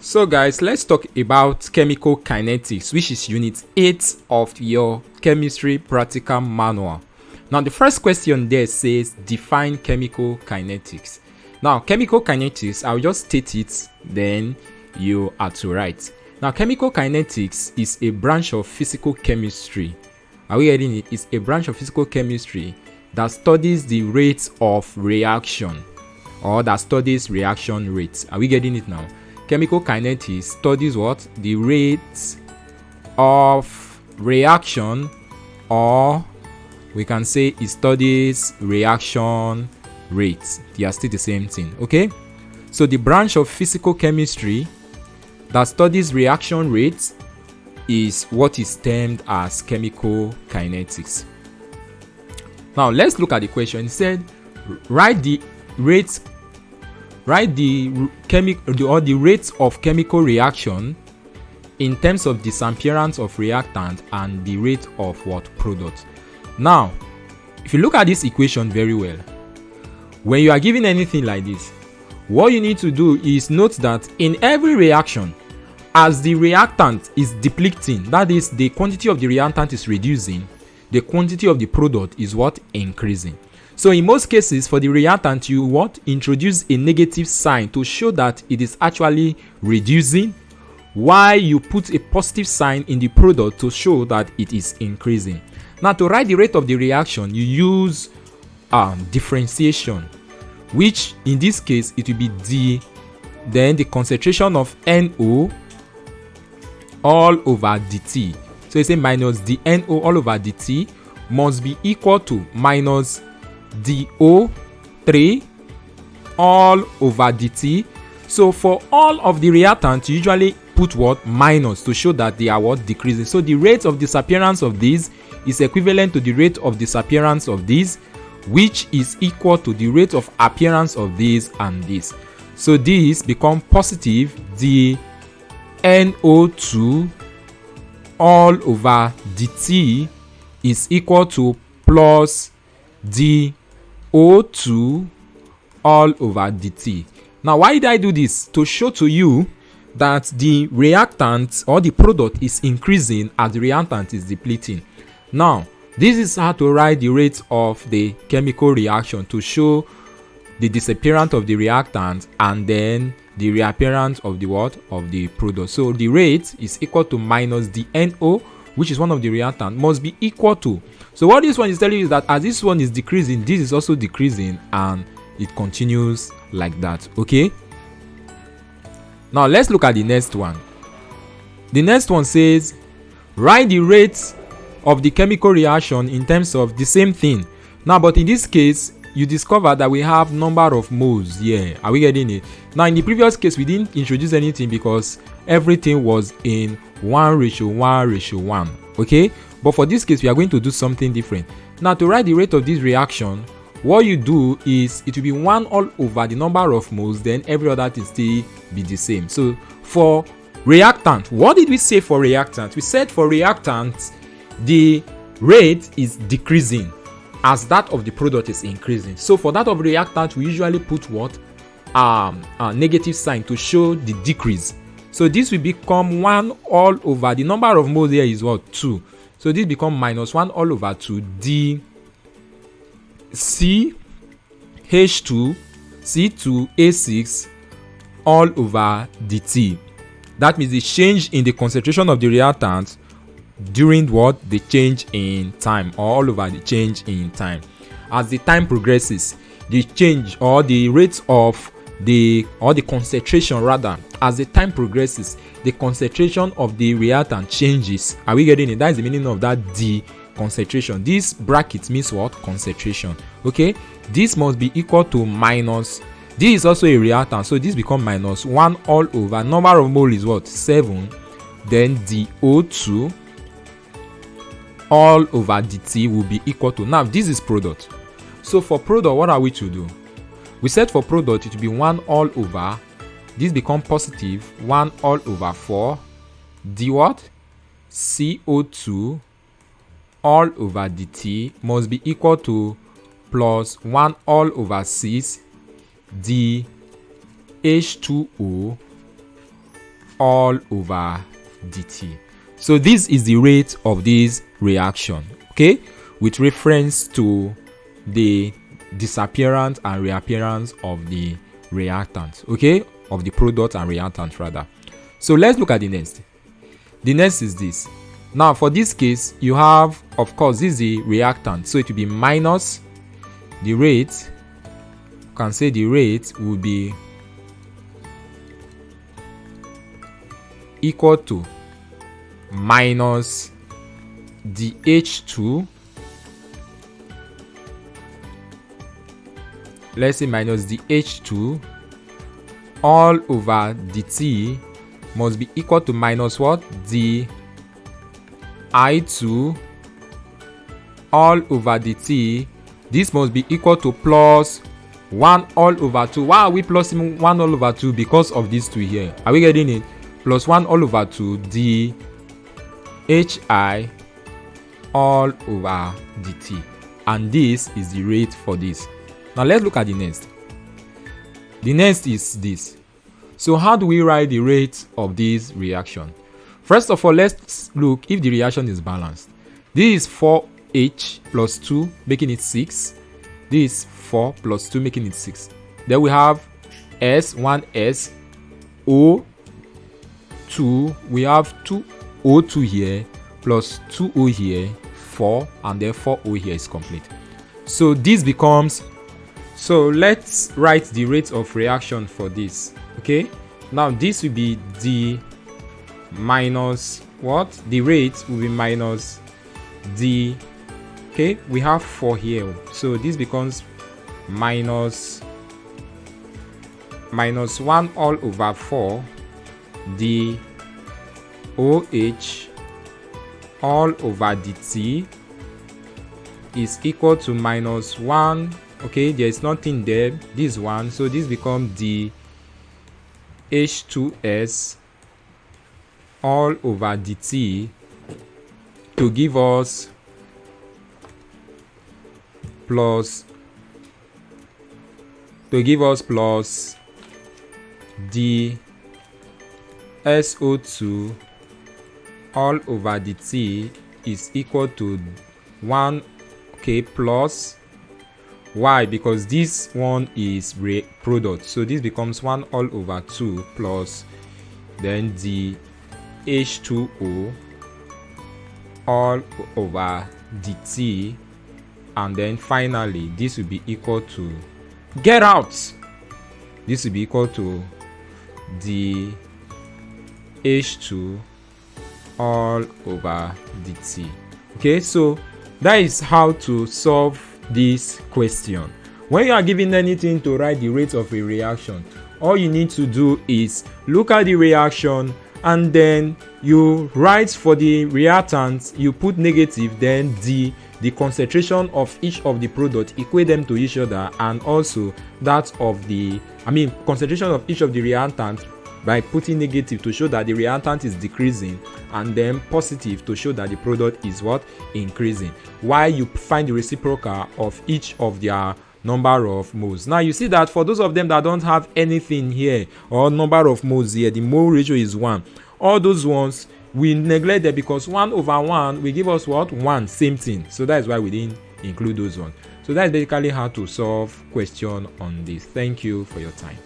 So guys, let's talk about chemical kinetics, which is unit 8 of your chemistry practical manual. Now the first question there says define chemical kinetics. Now chemical kinetics, I'll just state it, then you are to write. Now chemical kinetics is a branch of physical chemistry. Are we getting it? It's a branch of physical chemistry that studies the rate of reaction, or that studies reaction rates. Are we getting it now? Chemical kinetics studies what? The rate of reaction, or we can say it studies reaction rates. They are still the same thing, okay? So the branch of physical chemistry that studies reaction rates is what is termed as chemical kinetics. Now let's look at the question. It said write the rates of chemical reaction in terms of disappearance of reactant and the rate of what product. Now, if you look at this equation very well, when you are given anything like this, what you need to do is note that in every reaction, as the reactant is depleting, that is, the quantity of the reactant is reducing, the quantity of the product is what? Increasing. So in most cases, for the reactant, you what? Introduce a negative sign to show that it is actually reducing, while you put a positive sign in the product to show that it is increasing. Now to write the rate of the reaction, you use differentiation, which in this case it will be D, then the concentration of NO all over dt. So you say minus dNO all over dt must be equal to minus DO3 all over dt. So for all of the reactants, you usually put what? Minus, to show that they are what? Decreasing. So the rate of disappearance of this is equivalent to the rate of disappearance of this, which is equal to the rate of appearance of this and this. So this become positive the NO2 all over dt is equal to plus DO2 all over dt. Now why did I do this? To show to you that the reactant or the product is increasing as the reactant is depleting. Now this is how to write the rate of the chemical reaction, to show the disappearance of the reactant and then the reappearance of the what? Of the product. So the rate is equal to minus the NO, which is one of the reactant, must be equal to. So what this one is telling you is that as this one is decreasing, this is also decreasing, and it continues like that. Okay. Now let's look at the next one. The next one says write the rate of the chemical reaction in terms of the same thing. Now, but in this case, you discover that we have number of moles here. Are we getting it? Now in the previous case, we didn't introduce anything because everything was in 1:1:1. Okay, but for this case we are going to do something different. Now to write the rate of this reaction, what you do is it will be 1 all over the number of moles, then every other thing still be the same. So for reactant, what did we say for reactant? We said for reactant the rate is decreasing as that of the product is increasing. So for that of reactant, we usually put what? A negative sign to show the decrease. So this will become 1 all over the number of moles here is what? 2. So this become minus 1 all over 2 d CH2 C2A6 all over dt. That means the change in the concentration of the reactant during what? The change in time, or all over the change in time. As the time progresses, the change or the rate of the concentration rather, as the time progresses, the concentration of the reactant changes. Are we getting it? That is the meaning of that D, concentration. This bracket means what? Concentration. Okay, this must be equal to minus, this is also a reactant, so this become minus 1 all over number of mole is what? 7, then DO2 all over dt will be equal to, now this is product. So for product, what are we to do? We said for product it will be 1 all over, this become positive 1 all over 4 d what? CO2 all over dt must be equal to plus 1 all over 6 d H2O all over dt. So this is the rate of this reaction, okay, with reference to the disappearance and reappearance of the reactant, okay, of the product and reactant rather. So let's look at the next. The next is this. Now for this case, you have, of course, this is the reactant, so it will be minus the rate. You can say the rate will be equal to minus the H2, let's say minus the H2 all over dt must be equal to minus what? The I2 all over dt. This must be equal to plus 1 all over 2. Why are we plusing 1 all over 2? Because of these two here. Are we getting it? Plus 1 all over 2 d hi all over dt. And this is the rate for this. Now let's look at the next. The next is this. So how do we write the rate of this reaction? First of all, let's look if the reaction is balanced. This is 4H plus 2 making it 6. This is 4 plus 2 making it 6. Then we have S, 1S, O, 2. We have 2O2 here plus 2O here, 4, and then 4O here is complete. So this becomes, so let's write the rate of reaction for this. Okay, now this will be the minus what? The rate will be minus the, okay, we have 4 here, so this becomes minus 1 all over 4 the OH all over dt is equal to minus 1. Okay, there is nothing there, this one, so this becomes the H2S all over dt to give us plus the SO2 all over dt is equal to 1, okay, plus why? Because this one is product, so this becomes 1 all over 2 plus then the H2O all over dt, and then finally this will be equal to, get out, this will be equal to the H2 all over dt. Okay, so that is how to solve this question. When you are given anything to write the rate of a reaction, all you need to do is look at the reaction and then you write for the reactant, you put negative, then the concentration of each of the product, equate them to each other, and also that of the, concentration of each of the reactant by putting negative to show that the reactant is decreasing, and then positive to show that the product is what? Increasing. While you find the reciprocal of each of their number of moles. Now you see that for those of them that don't have anything here or number of moles here, the mole ratio is 1. All those ones we neglect them because 1 over 1 will give us what? 1, same thing. So that is why we didn't include those ones. So that's basically how to solve question on this. Thank you for your time.